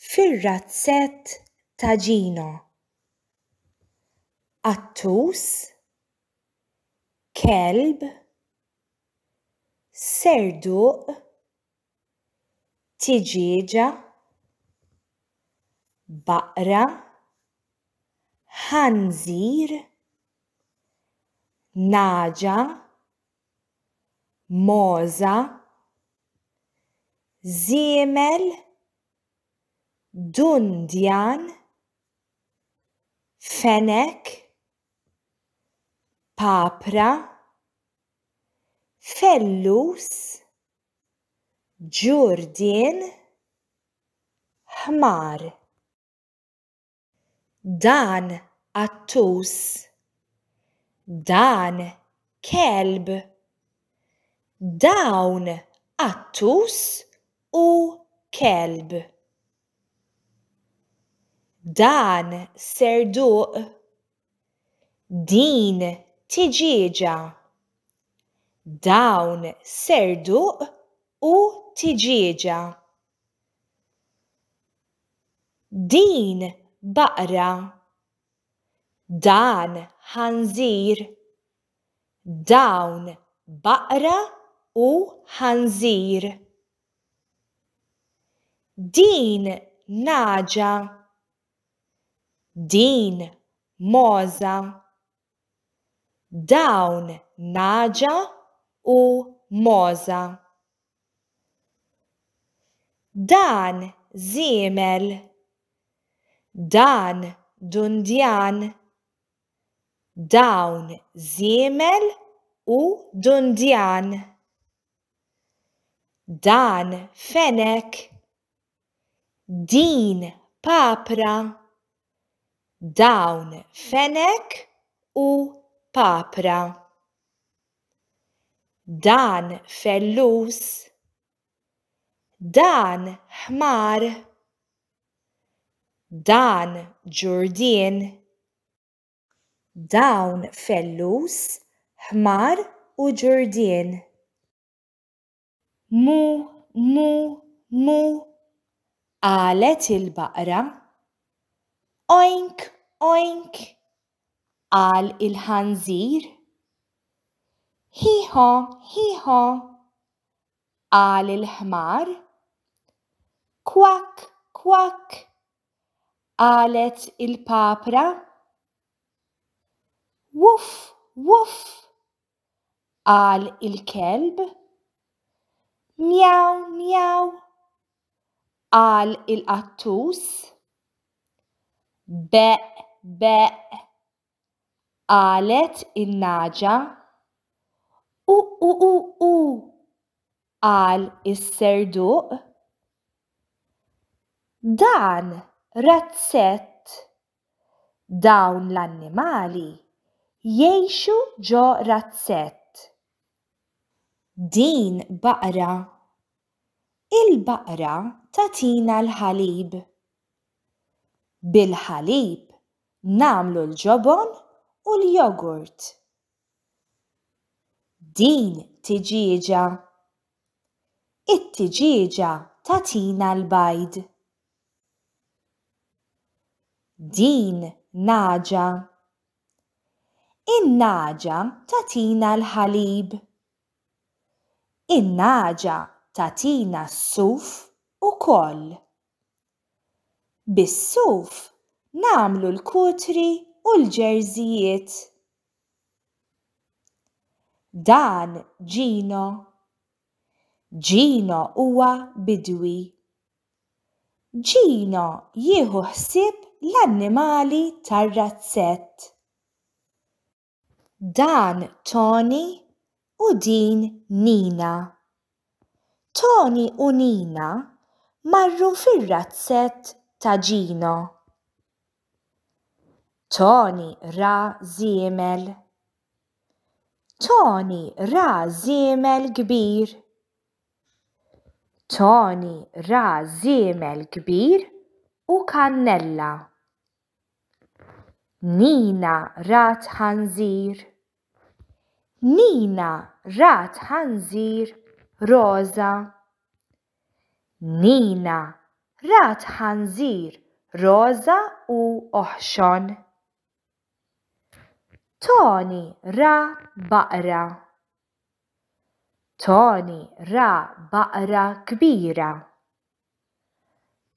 fir-razzett ta' Gino. Attus, kelb, serduq, tiġiġa, baqra, ħanżir, naġa, mogħża, żiemel, dundjan, fenek, papra, fellus, ġurdien, ħmar. Dan attus, dan kelb, dawn attus u kelb. Dan serduq, din tiġiġa, dawn serduq u tiġiġa. Din baqra, dan ħanżir, dawn baqra u ħanżir. Din naġa, din mogħża, dawn naġa u mogħża. Dan żiemel, dan dundjan, dawn żiemel u dundjan. Dan fenek, din papra, dawn fenek u papra. Dan fellus, dan ħmar, dan ġurdien. Dawn fellus, ħmar u ġurdien. Mu, mu, mu, qalet il-baqra. Oink, oink, qal il-ħanżir. Hiho, hiho, qal il-ħmar. Kwak, kwak, qalet il-papra. Wuf, wuf, qal il-kelb. Mjaw, mjaw, qal il-qattus. Beq, beq, qalet in-naġa. U, qal is-serduq. Dan razzett, dawn l-annimali jgħixu ġo razzett. Din baqra, il-baqra tagħtina l-ħalib. Bil-ħalib nagħmlu l-ġobon u l-jogurt. Din tiġiġa, it-tiġiġa tagħtina l-bajd. Din naġa, in-naġa tagħtina l-ħalib. In-naġa tagħtina s-suf ukoll. Bis-suf nagħmlu l-kutri u l-ġerżijiet. Dan Gino. Gino huwa bidwi. Gino jieħu ħsieb l-annimali tar-razzett. Dan Tony u din Nina. Tony u Nina marru fir-razzett ta' Gino. Tony ra żiemel. Tony ra żiemel kbir. Tony ra żiemel kbir u kannella. Nina rat ħanżir. Nina rat ħanżir roża. Nina rat ħanżir roża u oħxon. Tony ra baqra. Tony ra baqra kbira.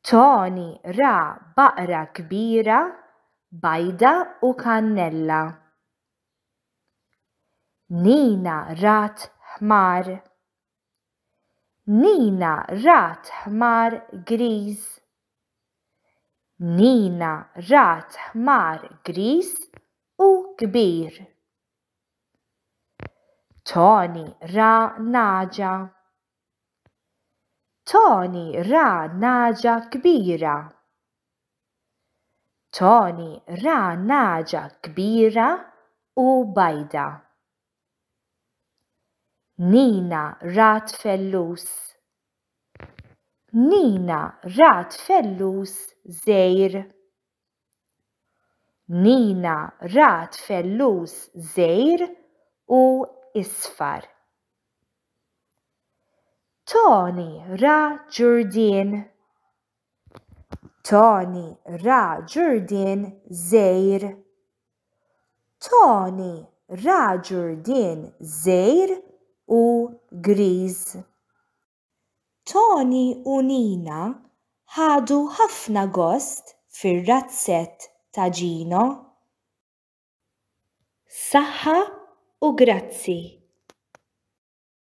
Tony ra baqra kbira bajda u kannella. Nina rat ħmar. Nina rat ħmar griż. Nina rat ħmar griż u kbir. Tony ra naġa. Tony ra naġa kbira. Tony ra naġa kbira u bajda. Nina rat fellus. Nina rat fellus żgħir. Nina rat fellus żgħir u isfar. Tony ra ġurdien. Tony ra ġurdien żgħir. Tony ra ġurdien żgħir u griż. Tony u Nina ħadu ħafna gost fir-razzett ta' Gino. Saħħa u grazzi.